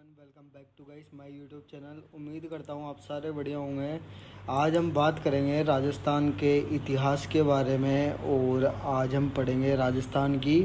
Everyone, welcome back to guys my YouTube channel. उम्मीद करता हूँ आप सारे बढ़िया होंगे। आज हम बात करेंगे राजस्थान के इतिहास के बारे में और आज हम पढ़ेंगे राजस्थान की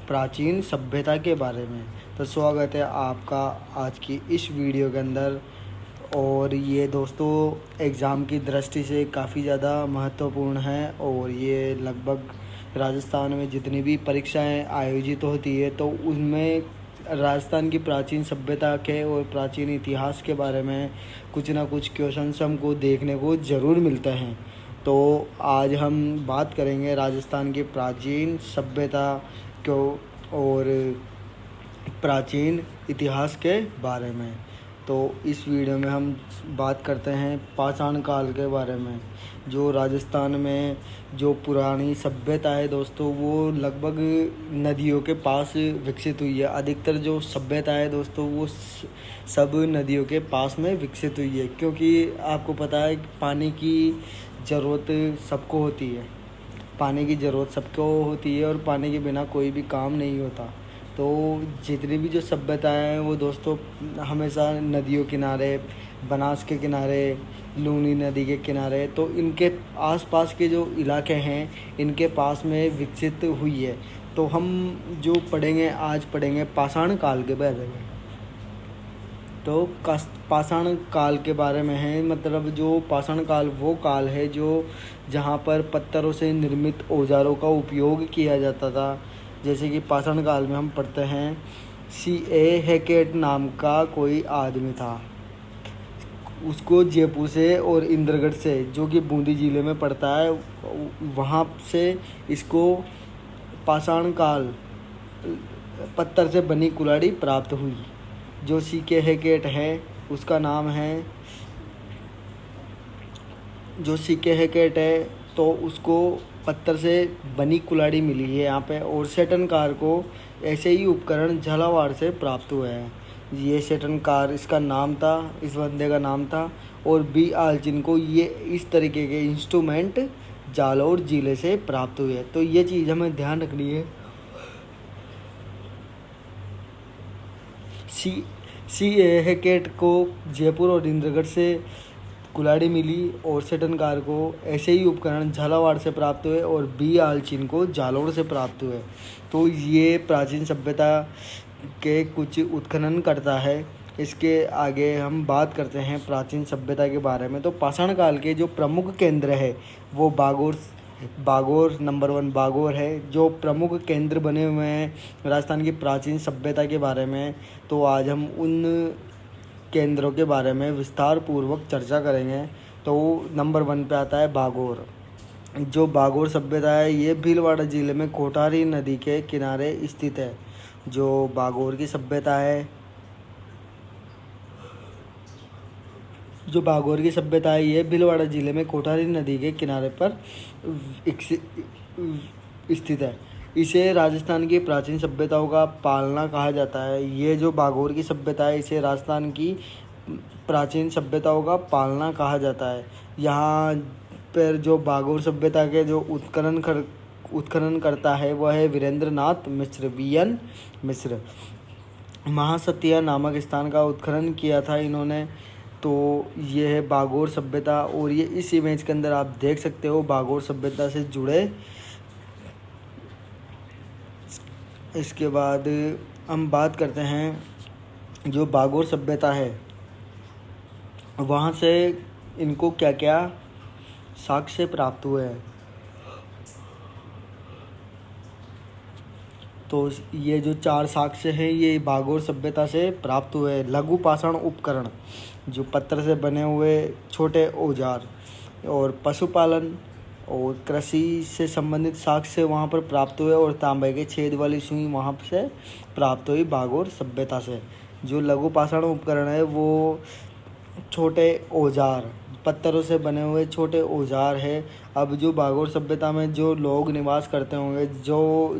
प्राचीन सभ्यता के बारे में। तो स्वागत है आपका आज की इस वीडियो के अंदर। और ये दोस्तों एग्ज़ाम की दृष्टि से काफ़ी ज़्यादा महत्वपूर्ण है और ये लगभग राजस्थान में जितनी भी परीक्षाएं आयोजित होती है तो उनमें राजस्थान की प्राचीन सभ्यता के और प्राचीन इतिहास के बारे में कुछ ना कुछ क्वेश्चंस हमको देखने को ज़रूर मिलते हैं। तो आज हम बात करेंगे राजस्थान की प्राचीन सभ्यता को और प्राचीन इतिहास के बारे में। तो इस वीडियो में हम बात करते हैं पाषाण काल के बारे में। जो राजस्थान में जो पुरानी सभ्यता है दोस्तों, वो लगभग नदियों के पास विकसित हुई है। अधिकतर जो सभ्यता है दोस्तों, वो सब नदियों के पास में विकसित हुई है, क्योंकि आपको पता है कि पानी की ज़रूरत सबको होती है। पानी की ज़रूरत सबको होती है और पानी के बिना कोई भी काम नहीं होता। तो जितनी भी जो सभ्यताएं हैं वो दोस्तों हमेशा नदियों किनारे, बनास के किनारे, लूनी नदी के किनारे, तो इनके आसपास के जो इलाके हैं इनके पास में विकसित हुई है। तो हम जो पढ़ेंगे आज पढ़ेंगे पाषाण काल के बारे में। तो पाषाण काल के बारे में है, मतलब जो पाषाण काल वो काल है जो जहाँ पर पत्थरों से निर्मित औजारों का उपयोग किया जाता था। जैसे कि पाषाण काल में हम पढ़ते हैं C.A. हैकेट नाम का कोई आदमी था। उसको जयपुर से और इंद्रगढ़ से, जो कि बूंदी ज़िले में पड़ता है, वहाँ से इसको पाषाण काल पत्थर से बनी कुल्हाड़ी प्राप्त हुई। जो C.K. हैकेट है उसका नाम है, जो C.K. हैकेट है तो उसको पत्थर से बनी कुल्हाड़ी मिली है यहाँ पे। और सेटन कार को ऐसे ही उपकरण झालावाड़ से प्राप्त हुए हैं। ये सेटन कार इसका नाम था, इस बंदे का नाम था। और बी आलचिन को ये इस तरीके के इंस्ट्रूमेंट जालौर ज़िले से प्राप्त हुए हैं। तो ये चीज़ हमें ध्यान रखनी है। C.A. हैकेट को जयपुर और इंद्रगढ़ से कुल्हाड़ी मिली और सेटन कार को ऐसे ही उपकरण झालावाड़ से प्राप्त हुए और बी आलचिन को जालौर से प्राप्त हुए। तो ये प्राचीन सभ्यता के कुछ उत्खनन करता है। इसके आगे हम बात करते हैं प्राचीन सभ्यता के बारे में। तो पाषाण काल के जो प्रमुख केंद्र है वो बागोर नंबर 1 बागोर है। जो प्रमुख केंद्र बने हुए हैं राजस्थान की प्राचीन सभ्यता के बारे में, तो आज हम उन केंद्रों के बारे में विस्तार पूर्वक चर्चा करेंगे। तो नंबर 1 पे आता है बागोर। जो बागोर सभ्यता है ये भीलवाड़ा ज़िले में कोठारी नदी के किनारे स्थित है। जो बागोर की सभ्यता है, ये भीलवाड़ा ज़िले में कोठारी नदी के किनारे पर स्थित है। इसे राजस्थान की प्राचीन सभ्यताओं का पालना कहा जाता है। ये जो बागोर की सभ्यता है इसे राजस्थान की प्राचीन सभ्यताओं का पालना कहा जाता है। यहाँ पर जो बागोर सभ्यता के जो उत्खनन करता है वह है वीरेंद्र नाथ मिश्र, VN मिश्र। महासतिया नामक स्थान का उत्खनन किया था इन्होंने। तो ये है बागोर सभ्यता और ये इस इमेज के अंदर आप देख सकते हो बागोर सभ्यता से जुड़े। इसके बाद हम बात करते हैं जो बागोर सभ्यता है वहाँ से इनको क्या क्या साक्ष्य प्राप्त हुए हैं। तो ये जो 4 साक्ष्य हैं ये बागोर सभ्यता से प्राप्त हुए। लघु पाषाण उपकरण, जो पत्थर से बने हुए छोटे औजार, और पशुपालन और कृषि से संबंधित साक्ष्य वहाँ पर प्राप्त हुए। और तांबे के छेद वाली सुई वहाँ से प्राप्त हुई बागोर सभ्यता से। जो लघु पाषाण उपकरण है वो छोटे औजार, पत्थरों से बने हुए छोटे औजार है। अब जो बागोर सभ्यता में जो लोग निवास करते होंगे,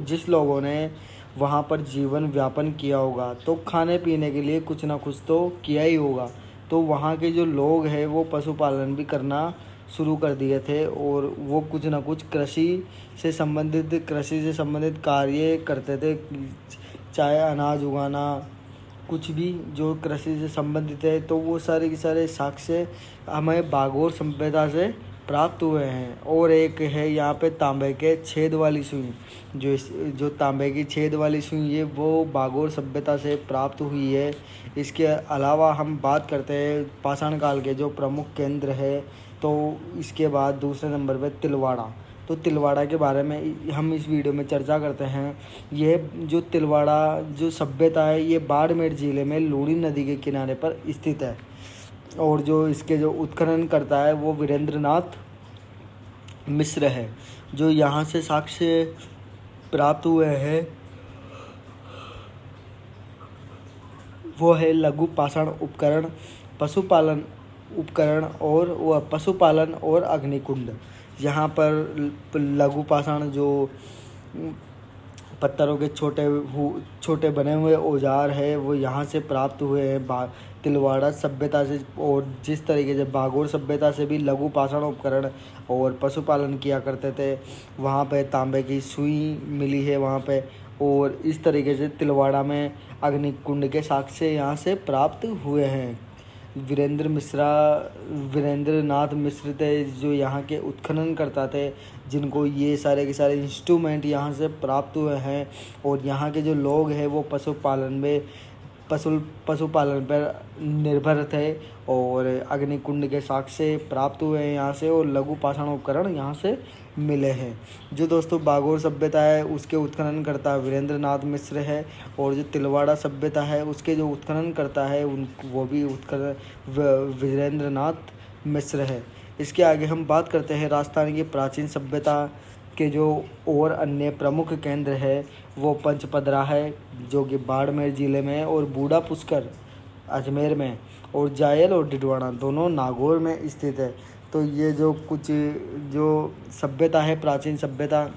जिस लोगों ने वहाँ पर जीवन व्यापन किया होगा, तो खाने पीने के लिए कुछ ना कुछ तो किया ही होगा। तो वहाँ के जो लोग हैं वो पशुपालन भी करना शुरू कर दिए थे और वो कुछ ना कुछ कृषि से संबंधित कार्य करते थे, चाहे अनाज उगाना कुछ भी जो कृषि से संबंधित है, तो वो सारे के सारे साक्ष्य हमें बागोर सभ्यता से प्राप्त हुए हैं। और एक है यहाँ पे तांबे के छेद वाली सुई, जो तांबे की छेद वाली सुई है वो बागोर सभ्यता से प्राप्त हुई है। इसके अलावा हम बात करते हैं पाषाण काल के जो प्रमुख केंद्र है, तो इसके बाद दूसरे नंबर पे तिलवाड़ा। तो तिलवाड़ा के बारे में हम इस वीडियो में चर्चा करते हैं। यह जो तिलवाड़ा जो सभ्यता है ये बाड़मेर ज़िले में लूणी नदी के किनारे पर स्थित है। और जो इसके जो उत्खनन करता है वो वीरेंद्रनाथ मिश्र है। जो यहाँ से साक्ष्य प्राप्त हुए हैं वो है लघु पाषाण उपकरण, पशुपालन उपकरण पशुपालन और अग्निकुंड। यहाँ पर लघु पाषाण जो पत्थरों के छोटे बने हुए औजार है वो यहाँ से प्राप्त हुए हैं तिलवाड़ा सभ्यता से। और जिस तरीके से बागोर सभ्यता से भी लघु पाषाण उपकरण और पशुपालन किया करते थे, वहाँ पे तांबे की सुई मिली है वहाँ पे। और इस तरीके से तिलवाड़ा में अग्निकुंड के साक्ष्य यहाँ से प्राप्त हुए हैं। वीरेंद्रनाथ मिश्र थे जो यहाँ के उत्खनन करता थे, जिनको ये सारे के सारे इंस्ट्रूमेंट यहाँ से प्राप्त हुए हैं। और यहाँ के जो लोग हैं वो पशुपालन पर निर्भर थे। और अग्निकुंड के साक्ष्य प्राप्त हुए हैं यहाँ से, और लघु पाषाण उपकरण यहाँ से मिले हैं। जो दोस्तों बागोर सभ्यता है उसके उत्खनन करता वीरेंद्रनाथ मिश्र है, और जो तिलवाड़ा सभ्यता है उसके जो उत्खनन करता है वो भी वीरेंद्रनाथ मिश्र है। इसके आगे हम बात करते हैं राजस्थान की प्राचीन सभ्यता के जो और अन्य प्रमुख केंद्र है वो पंचपदरा है जो कि बाड़मेर ज़िले में, और बूढ़ा पुष्कर अजमेर में, और जायल और डिडवाना दोनों नागौर में स्थित है। तो ये जो कुछ जो सभ्यता है प्राचीन सभ्यता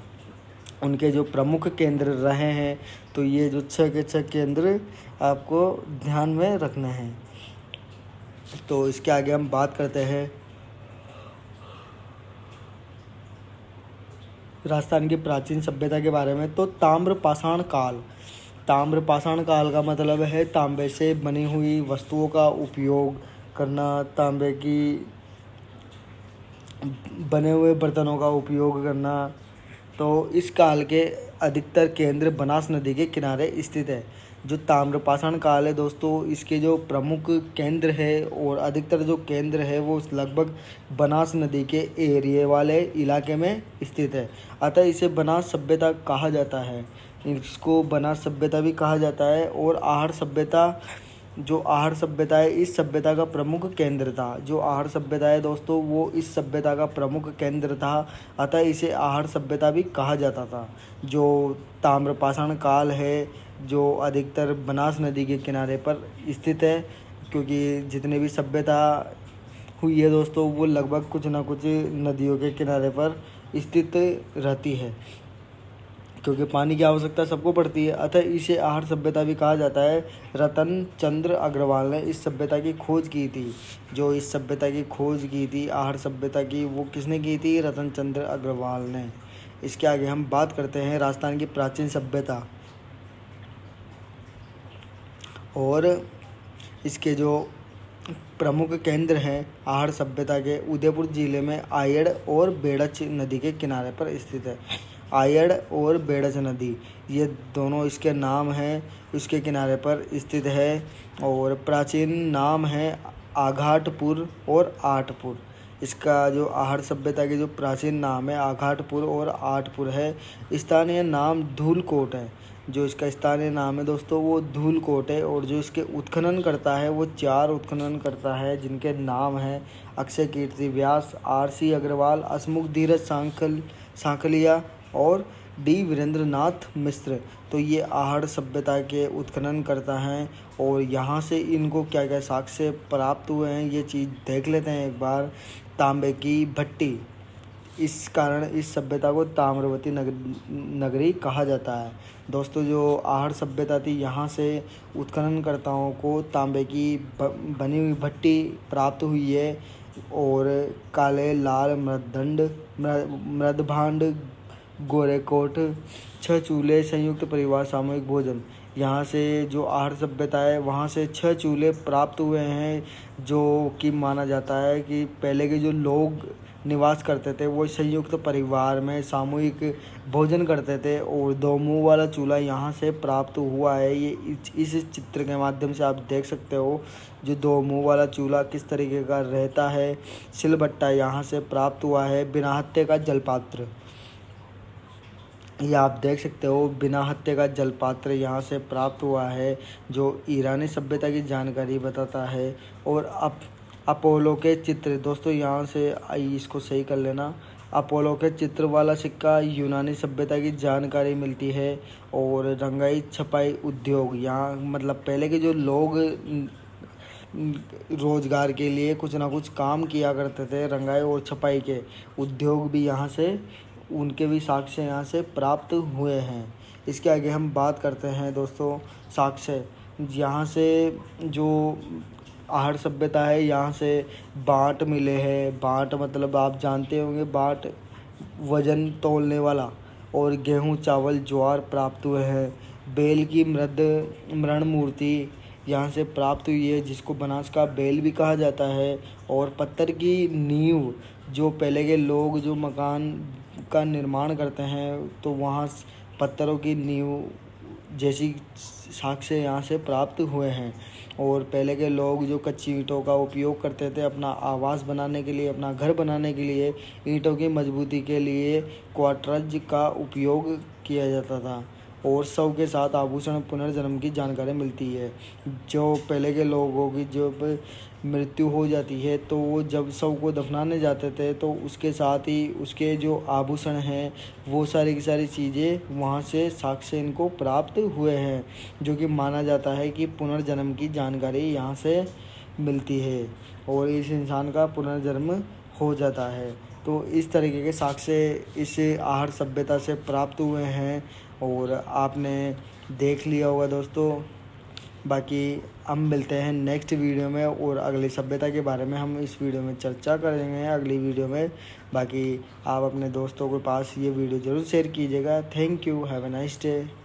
उनके जो प्रमुख केंद्र रहे हैं, तो ये जो 6 के 6 केंद्र आपको ध्यान में रखने हैं। तो इसके आगे हम बात करते हैं राजस्थान की प्राचीन सभ्यता के बारे में। तो ताम्र पाषाण काल का मतलब है तांबे से बनी हुई वस्तुओं का उपयोग करना, तांबे की बने हुए बर्तनों का उपयोग करना। तो इस काल के अधिकतर केंद्र बनास नदी के किनारे स्थित है। जो ताम्रपाषाण काल है दोस्तों, इसके जो प्रमुख केंद्र है और अधिकतर जो केंद्र है वो लगभग बनास नदी के एरिए वाले इलाके में स्थित है। अतः इसे बनास सभ्यता कहा जाता है, इसको बनास सभ्यता भी कहा जाता है। और आहड़ सभ्यता, जो आहड़ सभ्यता है इस सभ्यता का प्रमुख केंद्र था। जो आहड़ सभ्यता है दोस्तों वो इस सभ्यता का प्रमुख केंद्र था, अतः इसे आहड़ सभ्यता भी कहा जाता था। जो ताम्रपाषाण काल है जो अधिकतर बनास नदी के किनारे पर स्थित है, क्योंकि जितने भी सभ्यता हुई है दोस्तों वो लगभग कुछ ना कुछ नदियों के किनारे पर स्थित रहती है, क्योंकि पानी की आवश्यकता सबको पड़ती है। अतः इसे आहड़ सभ्यता भी कहा जाता है। रतन चंद्र अग्रवाल ने इस सभ्यता की खोज की थी। जो इस सभ्यता की खोज की थी आहड़ सभ्यता की, वो किसने की थी? रतन चंद्र अग्रवाल ने। इसके आगे हम बात करते हैं राजस्थान की प्राचीन सभ्यता और इसके जो प्रमुख केंद्र हैं आहड़ सभ्यता के। उदयपुर जिले में आयड़ और बेड़च नदी के किनारे पर स्थित है। आयड़ और बेड़च नदी ये दोनों इसके नाम हैं, उसके किनारे पर स्थित है। और प्राचीन नाम है आघाटपुर और आठपुर। इसका जो आहड़ सभ्यता के जो प्राचीन नाम है आघाटपुर और आठपुर है। स्थानीय नाम धूलकोट है। जो इसका स्थानीय नाम है दोस्तों वो धूलकोट है। और जो इसके उत्खनन करता है वो 4 उत्खनन करता है, जिनके नाम हैं अक्षय कीर्ति व्यास, RC अग्रवाल, असमुख धीरज सांखलिया और D वीरेंद्रनाथ मिश्र। तो ये आहड़ सभ्यता के उत्खनन करता है। और यहाँ से इनको क्या क्या साक्ष्य प्राप्त हुए हैं ये चीज़ देख लेते हैं एक बार। तांबे की भट्टी, इस कारण इस सभ्यता को ताम्रवती नगरी कहा जाता है। दोस्तों जो आहड़ सभ्यता थी यहाँ से उत्खननकर्ताओं को तांबे की बनी हुई भट्टी प्राप्त हुई है। और काले लाल मृदभांड, गोरेकोट, 6 चूल्हे, संयुक्त परिवार, सामूहिक भोजन यहाँ से जो आहड़ सभ्यता है वहाँ से 6 चूल्हे प्राप्त हुए हैं, जो कि माना जाता है कि पहले के जो लोग निवास करते थे वो संयुक्त परिवार में सामूहिक भोजन करते थे, और 2 मुंह वाला चूल्हा यहाँ से प्राप्त हुआ है। ये इस चित्र के माध्यम से आप देख सकते हो जो 2 मुंह वाला चूल्हा किस तरीके का रहता है। सिलबट्टा यहाँ से प्राप्त हुआ है। बिना हत्थे का जलपात्र, ये आप देख सकते हो, बिना हत्थे का जलपात्र यहाँ से प्राप्त हुआ है, जो ईरानी सभ्यता की जानकारी बताता है। और अपोलो के चित्र, दोस्तों यहाँ से इसको सही कर लेना, अपोलो के चित्र वाला सिक्का यूनानी सभ्यता की जानकारी मिलती है। और रंगाई छपाई उद्योग, यहाँ मतलब पहले के जो लोग रोजगार के लिए कुछ ना कुछ काम किया करते थे, रंगाई और छपाई के उद्योग भी यहाँ से, उनके भी साक्ष्य यहाँ से प्राप्त हुए हैं। इसके आगे हम बात करते हैं दोस्तों साक्ष्य। यहाँ से जो आहड़ सभ्यता है यहाँ से बाट मिले हैं। बाट मतलब आप जानते होंगे, बाट वजन तौलने वाला, और गेहूँ चावल ज्वार प्राप्त हुए हैं। बेल की मृण मूर्ति यहाँ से प्राप्त हुई है, जिसको बनास का बेल भी कहा जाता है। और पत्थर की नींव, जो पहले के लोग जो मकान का निर्माण करते हैं तो वहाँ पत्थरों की नींव जैसी साक्ष्य यहाँ से प्राप्त हुए हैं। और पहले के लोग जो कच्ची ईंटों का उपयोग करते थे अपना आवास बनाने के लिए, अपना घर बनाने के लिए, ईंटों की मजबूती के लिए क्वार्ट्रज का उपयोग किया जाता था। और शव के साथ आभूषण पुनर्जन्म की जानकारी मिलती है। जो पहले के लोगों की जब मृत्यु हो जाती है तो वो जब शव को दफनाने जाते थे तो उसके साथ ही उसके जो आभूषण हैं वो सारी की सारी चीज़ें वहाँ से साक्ष्य इनको प्राप्त हुए हैं, जो कि माना जाता है कि पुनर्जन्म की जानकारी यहाँ से मिलती है और इस इंसान का पुनर्जन्म हो जाता है। तो इस तरीके के साक्ष्य इस आहड़ सभ्यता से प्राप्त हुए हैं और आपने देख लिया होगा दोस्तों। बाकी हम मिलते हैं नेक्स्ट वीडियो में और अगली सभ्यता के बारे में हम इस वीडियो में चर्चा करेंगे अगली वीडियो में। बाकी आप अपने दोस्तों के पास ये वीडियो ज़रूर शेयर कीजिएगा। Thank you, have a nice day.